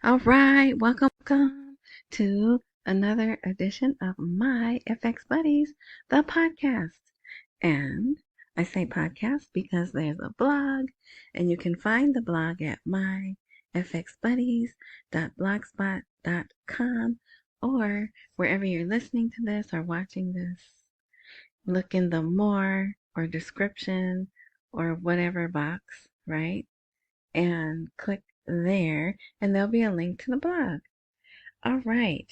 All right, welcome to another edition of My FX Buddies, the podcast. And I say podcast because there's a blog, and you can find the blog at myfxbuddies.blogspot.com or wherever you're listening to this or watching this. Look in the more or description or whatever box, right? And click there, and there'll be a link to the blog. All right,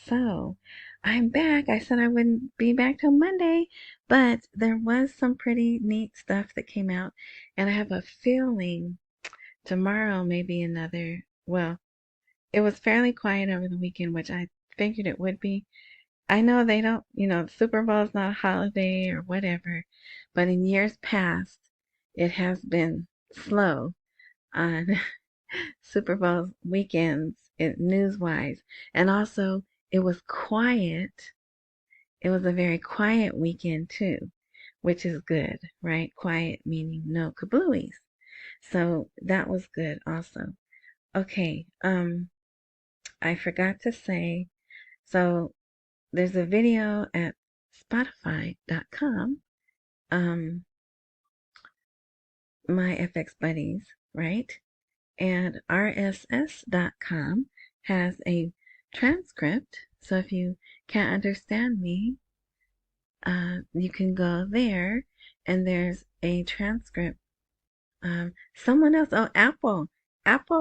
so I'm back. I said I wouldn't be back till Monday, but there was some pretty neat stuff that came out, and I have a feeling tomorrow may be another. Well, it was fairly quiet over the weekend, which I figured it would be. I know they don't, the Super Bowl is not a holiday or whatever, but in years past, it has been slow on Super Bowl weekends, news-wise. And also, it was quiet. It was a very quiet weekend, too, which is good, right? Quiet meaning no kablooies. So that was good also. Okay, I forgot to say, so there's a video at Spotify.com, my FX buddies, right? And RSS.com has a transcript. So if you can't understand me, you can go there and there's a transcript. Someone else, Apple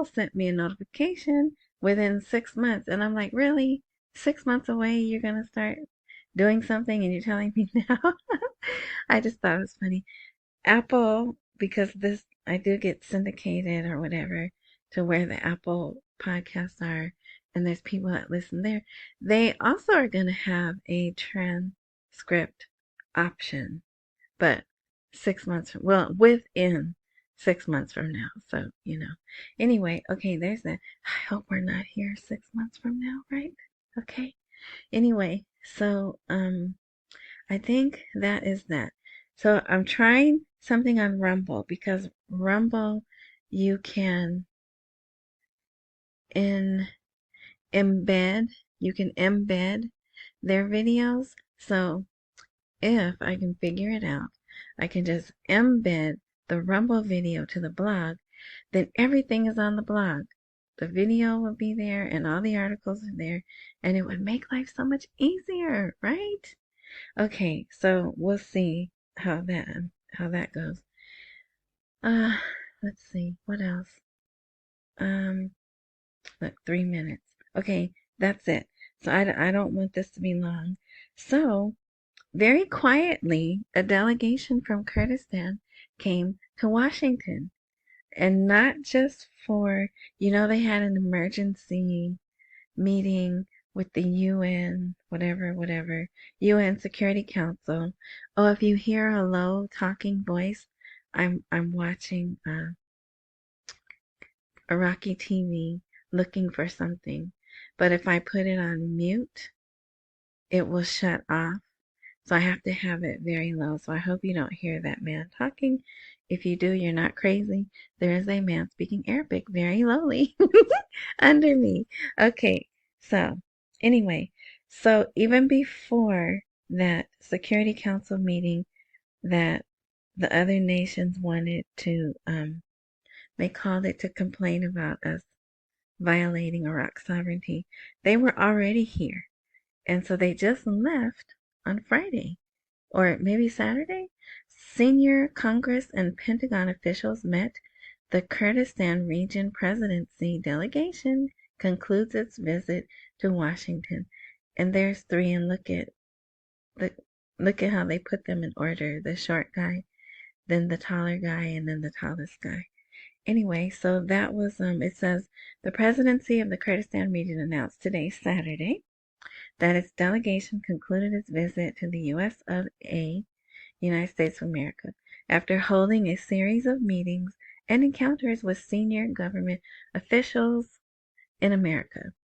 sent me a notification within 6 months. And I'm like, really? 6 months away, you're going to start doing something and you're telling me now? I just thought it was funny. Apple, because I do get syndicated or whatever to where the Apple podcasts are, and there's people that listen there. They also are going to have a transcript option, but 6 months within 6 months from now. So, Anyway, okay, there's that. I hope we're not here 6 months from now, right? Okay. Anyway, so, I think that is that. So I'm trying something on Rumble because Rumble you can embed their videos. So if I can figure it out, I can just embed the Rumble video to the blog, then everything is on the blog. The video will be there and all the articles are there, and it would make life so much easier, right? Okay, so we'll see how that goes. Let's see, what else? Look, 3 minutes. Okay, that's it. So I don't want this to be long. So, very quietly, a delegation from Kurdistan came to Washington. And not just for, they had an emergency meeting with the UN, whatever, UN Security Council. Oh, if you hear a low talking voice, I'm watching Iraqi TV looking for something. But if I put it on mute, it will shut off. So I have to have it very low. So I hope you don't hear that man talking. If you do, you're not crazy. There is a man speaking Arabic very lowly under me. Okay, so anyway, so even before that Security Council meeting that the other nations wanted to, they called it to complain about us violating Iraq's sovereignty, they were already here. And so they just left on Friday, or maybe Saturday. Senior Congress and Pentagon officials met. The Kurdistan Region Presidency delegation concludes its visit to Washington. And there's three, and look at how they put them in order. The short guy, then the taller guy, and then the tallest guy. Anyway, so that was, it says, the presidency of the Kurdistan region announced today, Saturday, that its delegation concluded its visit to the U.S. of A., United States of America, after holding a series of meetings and encounters with senior government officials in America.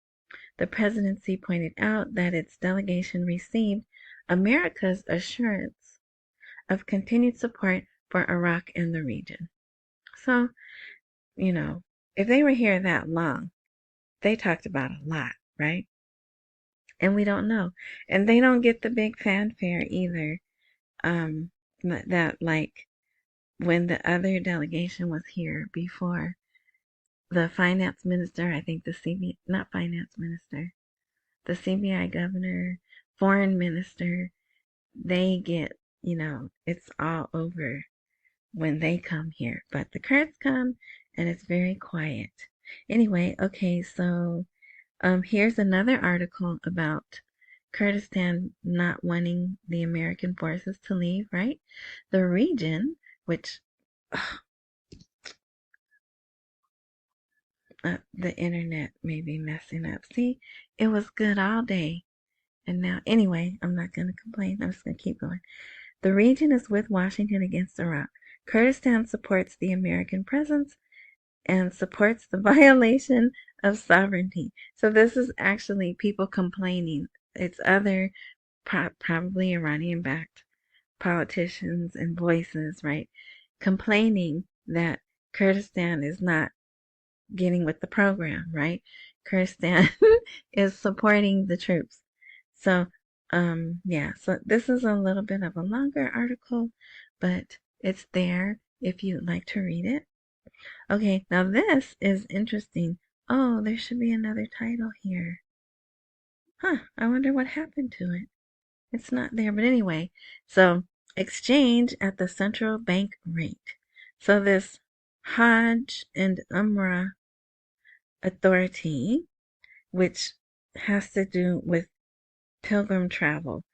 The presidency pointed out that its delegation received America's assurance of continued support for Iraq and the region. So, if they were here that long, they talked about a lot, right? And we don't know. And they don't get the big fanfare either. Um, that like when the other delegation was here before, the finance minister, I think the CB, not finance minister, the CBI governor, foreign minister, they get, it's all over when they come here. But the Kurds come and it's very quiet. Anyway, okay, so here's another article about Kurdistan not wanting the American forces to leave, right? The region, which the internet may be messing up. See, it was good all day. And now, anyway, I'm not going to complain. I'm just going to keep going. The region is with Washington against Iraq. Kurdistan supports the American presence and supports the violation of sovereignty. So this is actually people complaining. It's other probably Iranian-backed politicians and voices, right, complaining that Kurdistan is not getting with the program, right? Kurdistan is supporting the troops. So, yeah, so this is a little bit of a longer article, but it's there if you'd like to read it. Okay, now this is interesting. Oh, there should be another title here. Huh, I wonder what happened to it. It's not there, but anyway, so exchange at the central bank rate. So this Hajj and Umrah authority, which has to do with pilgrim travel.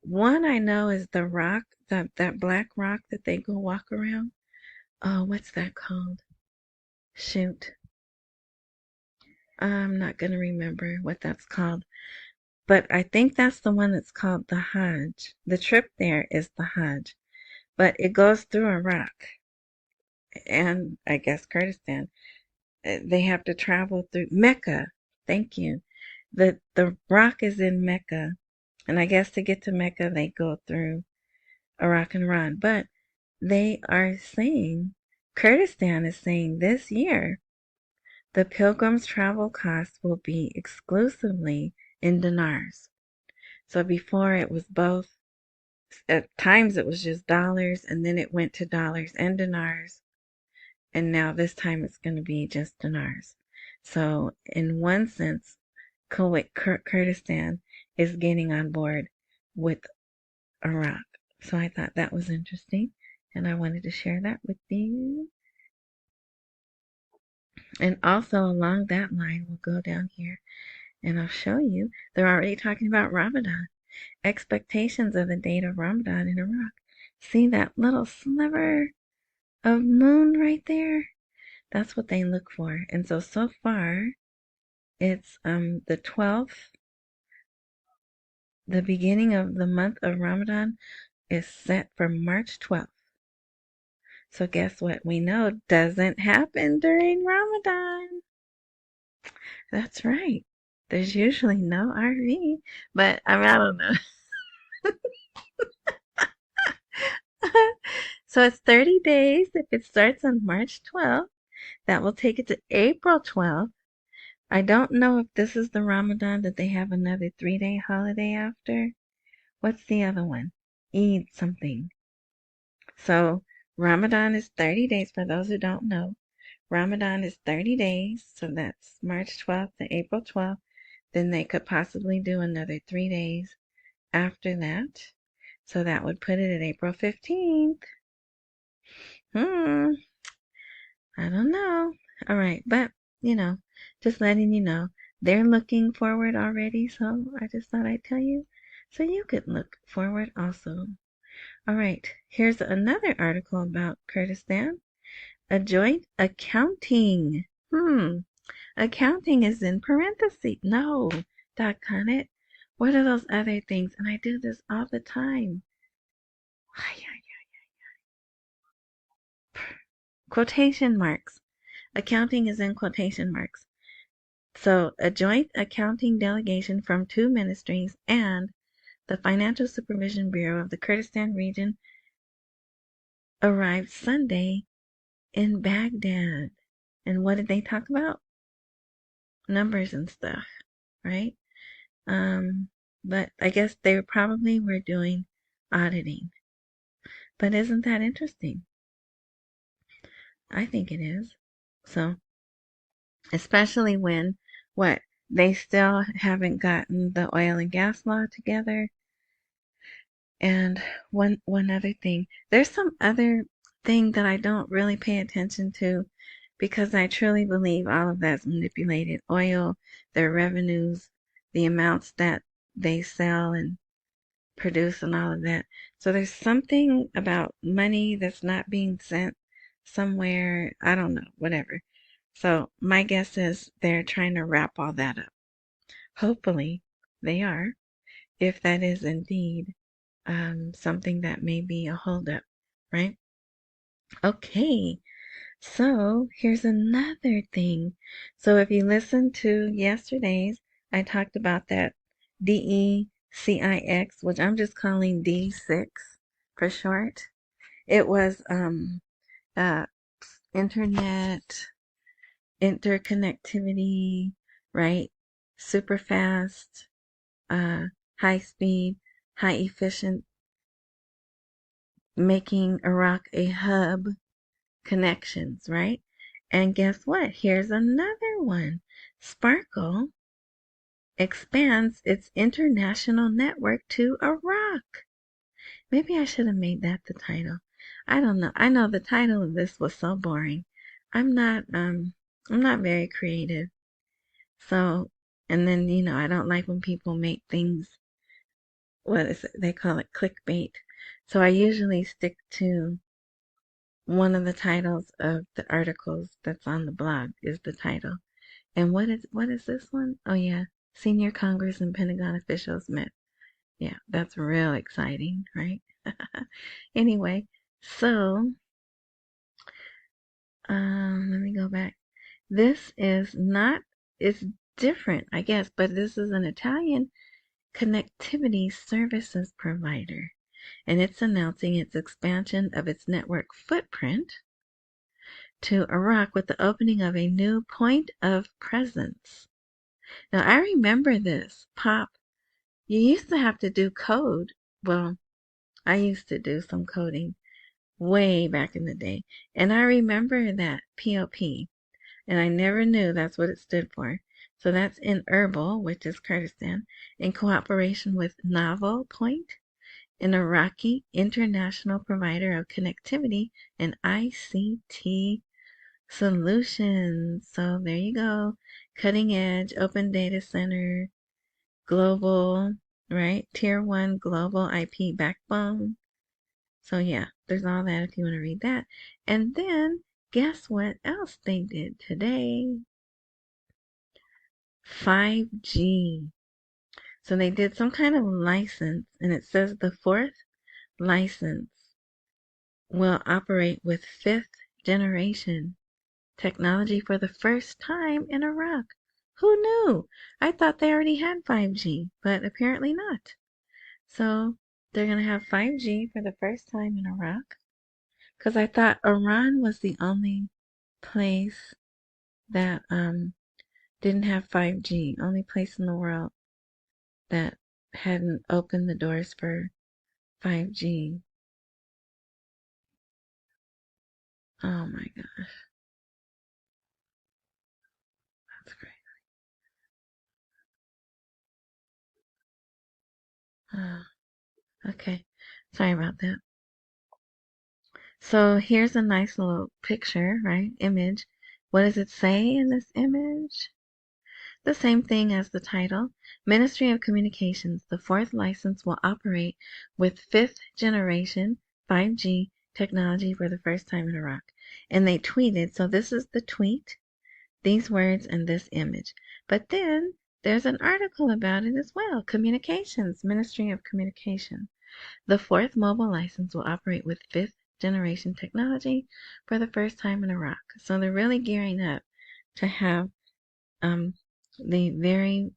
One I know is the rock, that black rock that they go walk around. Oh, what's that called? Shoot. I'm not going to remember what that's called. But I think that's the one that's called the Hajj. The trip there is the Hajj. But it goes through Iraq and I guess Kurdistan. They have to travel through Mecca. Thank you. The rock is in Mecca. And I guess to get to Mecca, they go through Iraq and Iran. But they are saying, Kurdistan is saying this year, the pilgrims' travel costs will be exclusively in dinars. So before it was both, at times it was just dollars, and then it went to dollars and dinars. And now this time it's going to be just dinars. So in one sense, Kurdistan is getting on board with Iraq. So I thought that was interesting, and I wanted to share that with you. And also along that line, we'll go down here and I'll show you. They're already talking about Ramadan. Expectations of the date of Ramadan in Iraq. See that little sliver of moon right there? That's what they look for. And so far, it's the 12th. The beginning of the month of Ramadan is set for March 12th. So guess what? We know doesn't happen during Ramadan. That's right. There's usually no RV, but I don't know. So it's 30 days. If it starts on March 12th, that will take it to April 12th. I don't know if this is the Ramadan that they have another 3-day holiday after. What's the other one? Eid something. So Ramadan is 30 days for those who don't know. Ramadan is 30 days, so that's March 12th to April 12th. Then they could possibly do another 3 days after that. So that would put it at April 15th. I don't know. All right, but, just letting you know, they're looking forward already, so I just thought I'd tell you so you could look forward also. All right, here's another article about Kurdistan. A joint accounting. Accounting is in parentheses. No, doggone it. What are those other things? And I do this all the time. Quotation marks. Accounting is in quotation marks. So, a joint accounting delegation from 2 ministries and the Financial Supervision Bureau of the Kurdistan Region arrived Sunday in Baghdad. And what did they talk about? numbers and stuff, right? But I guess they probably were doing auditing. But isn't that interesting? I think it is. So, especially when what they still haven't gotten the oil and gas law together. And one other thing, there's some other thing that I don't really pay attention to because I truly believe all of that's manipulated. Oil, their revenues, the amounts that they sell and produce and all of that. So there's something about money that's not being sent somewhere. I don't know, whatever. So my guess is they're trying to wrap all that up. Hopefully they are, if that is indeed something that may be a holdup, right? Okay, so here's another thing. So if you listen to yesterday's, I talked about that DECIX, which I'm just calling D6 for short. It was uh, internet, interconnectivity, right? Super fast, high speed, high efficient, making Iraq a hub connections, right? And guess what? Here's another one. Sparkle expands its international network to Iraq. Maybe I should have made that the title. I don't know. I know the title of this was so boring. I'm not very creative. So, and then, I don't like when people make things, what is it? They call it clickbait. So I usually stick to one of the titles of the articles that's on the blog is the title. And what is this one? Oh yeah, senior Congress and Pentagon officials met. Yeah, that's real exciting, right? Anyway, so let me go back. This is not, it's different, I guess, but this is an Italian connectivity services provider, and it's announcing its expansion of its network footprint to Iraq with the opening of a new point of presence. Now, I remember this. Pop, you used to have to do code. Well, I used to do some coding way back in the day. And I remember that POP. And I never knew that's what it stood for. So that's in Erbil, which is Kurdistan, in cooperation with Novel Point, an Iraqi international provider of connectivity and ICT solutions. So there you go. Cutting edge, open data center, global, right? Tier 1 global IP backbone. So yeah, there's all that if you want to read that. And then guess what else they did today? 5G. So they did some kind of license, and it says the fourth license will operate with fifth generation technology for the first time in Iraq. Who knew? I thought they already had 5G, but apparently not. So they're going to have 5G for the first time in Iraq. Because I thought Iran was the only place that didn't have 5G, only place in the world that hadn't opened the doors for 5G. Oh my gosh, that's great. Oh, okay, sorry about that. So here's a nice little picture, right? Image. What does it say in this image? The same thing as the title. Ministry of Communications. The fourth license will operate with fifth generation 5G technology for the first time in Iraq. And they tweeted, so this is the tweet, these words and this image. But then there's an article about it as well. Communications, Ministry of Communication. The fourth mobile license will operate with fifth generation technology for the first time in Iraq. So they're really gearing up to have the very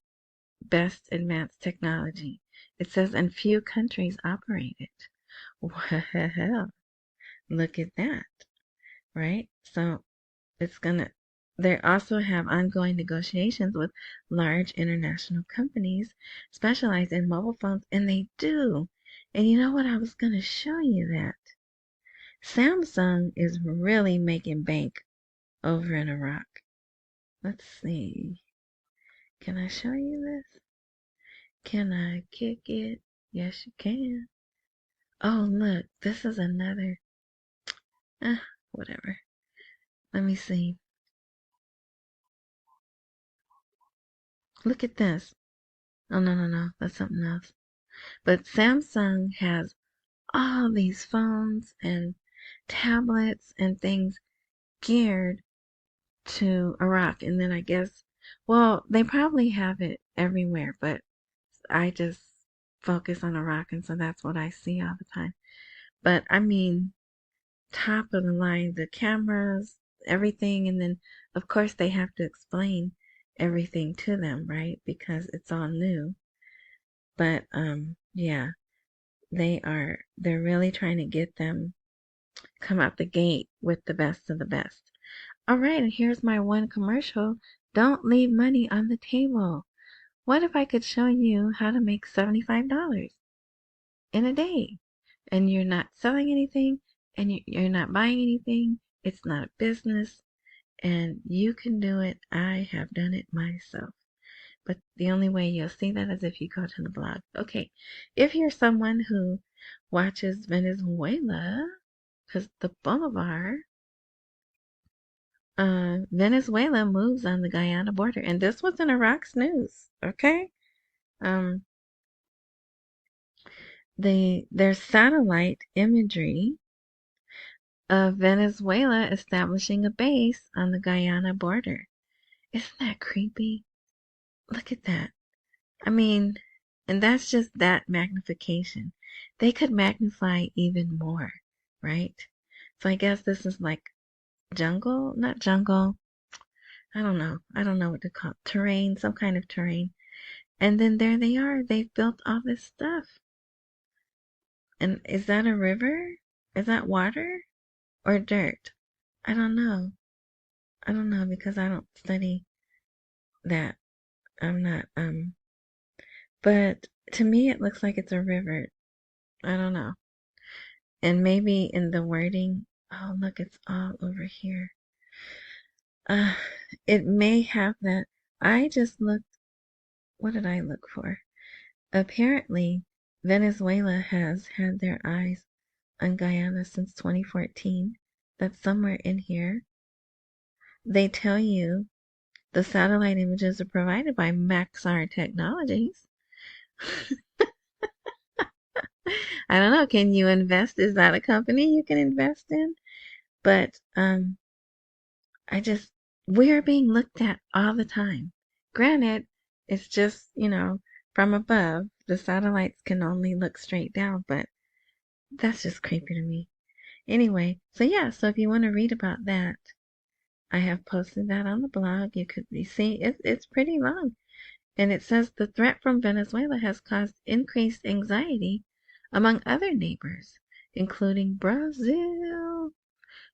best advanced technology. It says, and few countries operate it. Well, look at that, right? So it's gonna, they also have ongoing negotiations with large international companies specialized in mobile phones, and they do. And you know what? I was going to show you that. Samsung is really making bank over in Iraq. Let's see. Can I show you this? Can I kick it? Yes, you can. Oh, look. This is another. Whatever. Let me see. Look at this. Oh, no, no, no. That's something else. But Samsung has all these phones and tablets and things geared to Iraq. And then I guess, well, they probably have it everywhere, but I just focus on Iraq, and so that's what I see all the time. But I mean, top of the line, the cameras, everything, and then of course they have to explain everything to them, right? Because it's all new. But yeah, they're really trying to get them come out the gate with the best of the best. All right, and here's my one commercial. Don't leave money on the table. What if I could show you how to make $75 in a day? And you're not selling anything, and you're not buying anything. It's not a business, and you can do it. I have done it myself. But the only way you'll see that is if you go to the blog. Okay, if you're someone who watches Venezuela, because the Bolivar, Venezuela moves on the Guyana border, and this was in Iraq's news. Okay, um, there's satellite imagery of Venezuela establishing a base on the Guyana border. Isn't that creepy? Look at that. I mean, and that's just that magnification. They could magnify even more, right? So I guess this is like jungle, not jungle. I don't know. I don't know what to call it. Terrain, some kind of terrain. And then there they are. They've built all this stuff. And is that a river? Is that water or dirt? I don't know. I don't know because I don't study that. I'm not, but to me it looks like it's a river. I don't know. And maybe in the wording, oh look, it's all over here. Uh, it may have that. I just looked, what did I look for? Apparently, Venezuela has had their eyes on Guyana since 2014. That's somewhere in here. They tell you the satellite images are provided by Maxar Technologies. I don't know. Can you invest? Is that a company you can invest in? But we're being looked at all the time. Granted, it's just, from above. The satellites can only look straight down, but that's just creepy to me. Anyway, so yeah, so if you want to read about that, I have posted that on the blog. You see, it's pretty long. And it says the threat from Venezuela has caused increased anxiety among other neighbors, including Brazil,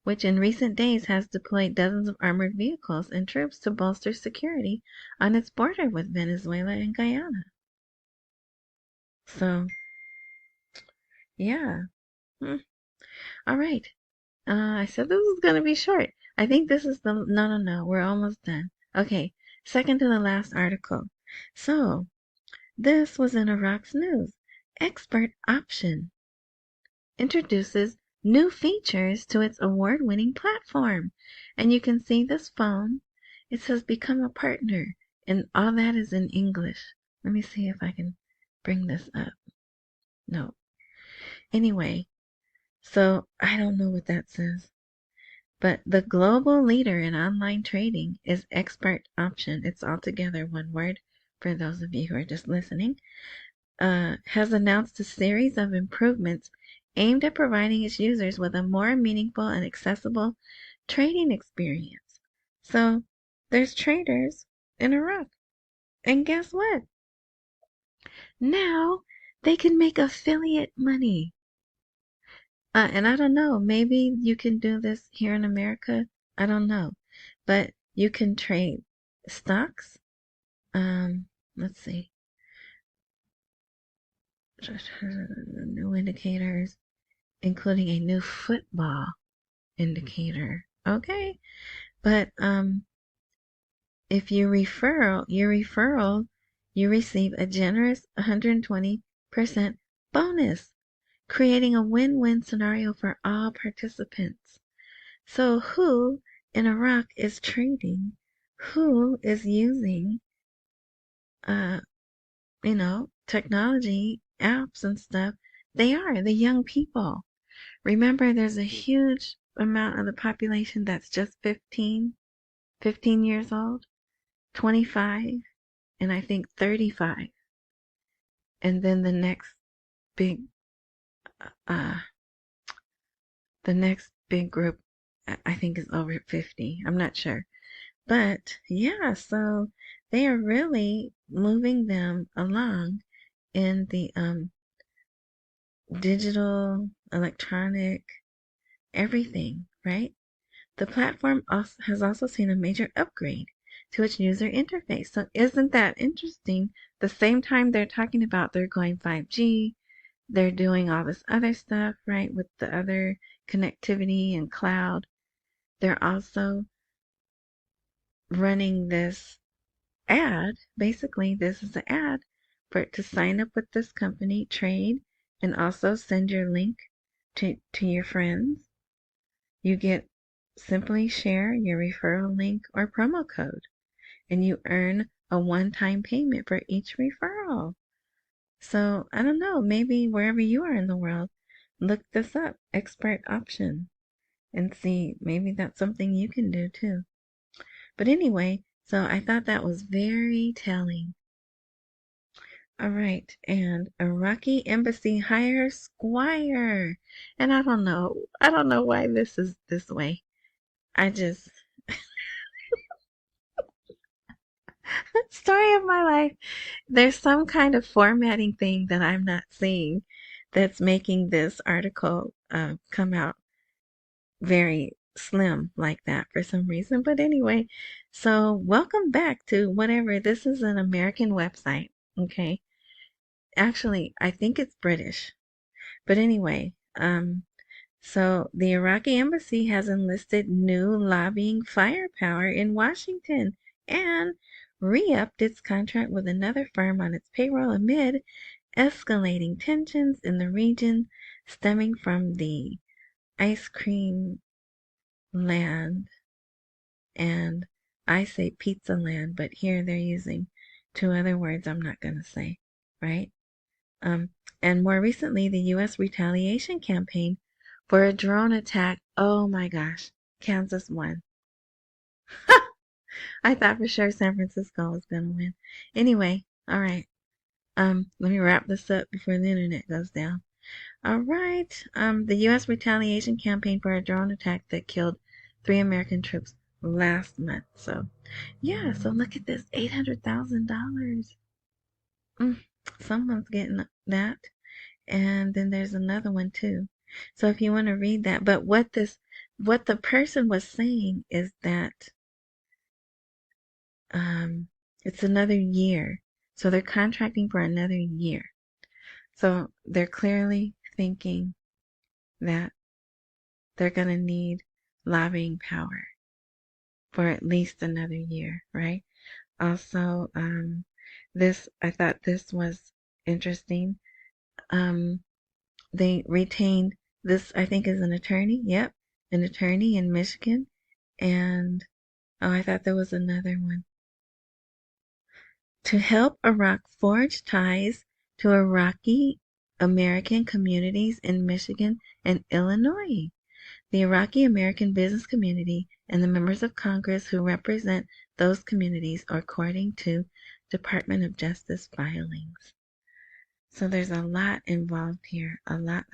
which in recent days has deployed dozens of armored vehicles and troops to bolster security on its border with Venezuela and Guyana. So, yeah. All right. I said this was going to be short. I think this is no, we're almost done. Okay, second to the last article. So, this was in Iraq's news. Expert Option introduces new features to its award-winning platform. And you can see this phone. It says become a partner. And all that is in English. Let me see if I can bring this up. No. Anyway, so I don't know what that says. But the global leader in online trading is Expert Option. It's altogether one word for those of you who are just listening. Has announced a series of improvements aimed at providing its users with a more meaningful and accessible trading experience. So there's traders in Iraq. And guess what? Now they can make affiliate money. And I don't know, maybe you can do this here in America. I don't know. But You can trade stocks. Let's see. New indicators, including a new football indicator. Okay. But if you you receive a generous 120% bonus, creating a win-win scenario for all participants. So who in Iraq is trading? Who is using uh technology apps and stuff? They are the young people. Remember, there's a huge amount of the population that's just 15 years old, 25, and I think 35. And then big, uh, the next big group, I think is over 50. I'm not sure. But yeah, so they are really moving them along in the digital, electronic, everything, right? The platform has also seen a major upgrade to its user interface. So isn't that interesting? The same time they're talking about they're going 5G, they're doing all this other stuff, right, with the other connectivity and cloud. They're also running this ad. Basically, this is an ad for it to sign up with this company, trade, and also send your link to your friends. You get simply share your referral link or promo code, and you earn a one-time payment for each referral. So I don't know, maybe wherever you are in the world, look this up, expert option, and see maybe that's something you can do too. But anyway, so I thought that was very telling. All right, and Iraqi embassy hires squire. And I don't know why this is this way. I just, story of my life. There's some kind of formatting thing that I'm not seeing that's making this article come out very slim like that for some reason. But anyway, so welcome back to whatever. This is an American website, okay? Actually, I think it's British. But anyway, so the Iraqi embassy has enlisted new lobbying firepower in Washington and re-upped its contract with another firm on its payroll amid escalating tensions in the region stemming from the ice cream land, and I say pizza land, but here they're using two other words I'm not going to say, right? Um, and more recently, the U.S. retaliation campaign for a drone attack. Oh my gosh, Kansas won. I thought for sure San Francisco was going to win. Anyway, all right. Let me wrap this up before the internet goes down. All right. The U.S. retaliation campaign for a drone attack that killed 3 American troops last month. So, yeah. So look at this, $800,000. Someone's getting that. And then there's another one too. So if you want to read that, but what the person was saying is that it's another year. So they're contracting for another year. So they're clearly thinking that they're going to need lobbying power for at least another year, right? Also, I thought this was interesting. They retained this, I think, is an attorney. Yep, an attorney in Michigan. And, oh, I thought there was another one. To help Iraq forge ties to Iraqi-American communities in Michigan and Illinois. The Iraqi-American business community and the members of Congress who represent those communities are according to Department of Justice filings. So there's a lot involved here. A lot.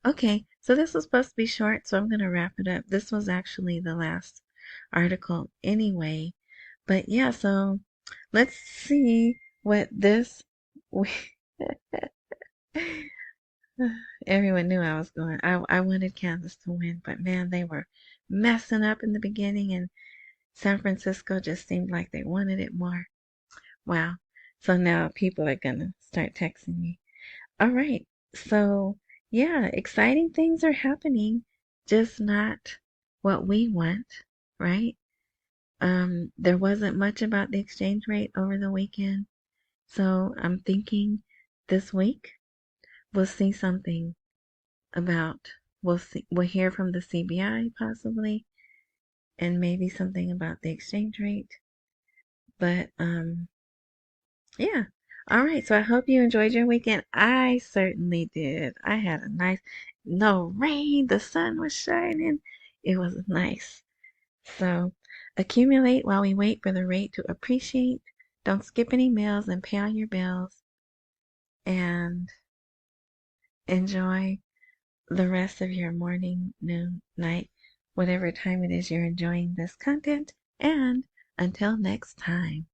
Okay, so this was supposed to be short, so I'm going to wrap it up. This was actually the last article anyway. But yeah, so let's see what this... Everyone knew I was going. I wanted Kansas to win, but man, they were messing up in the beginning, and San Francisco just seemed like they wanted it more. Wow. So now people are gonna start texting me. All right. So, yeah, exciting things are happening, just not what we want, right? There wasn't much about the exchange rate over the weekend. So I'm thinking this week we'll see something about, we'll hear from the CBI possibly, and maybe something about the exchange rate. But yeah. All right. So I hope you enjoyed your weekend. I certainly did. I had a nice, no rain. The sun was shining. It was nice. So accumulate while we wait for the rate to appreciate. Don't skip any meals and pay all your bills. And enjoy the rest of your morning, noon, night, whatever time it is you're enjoying this content. And until next time.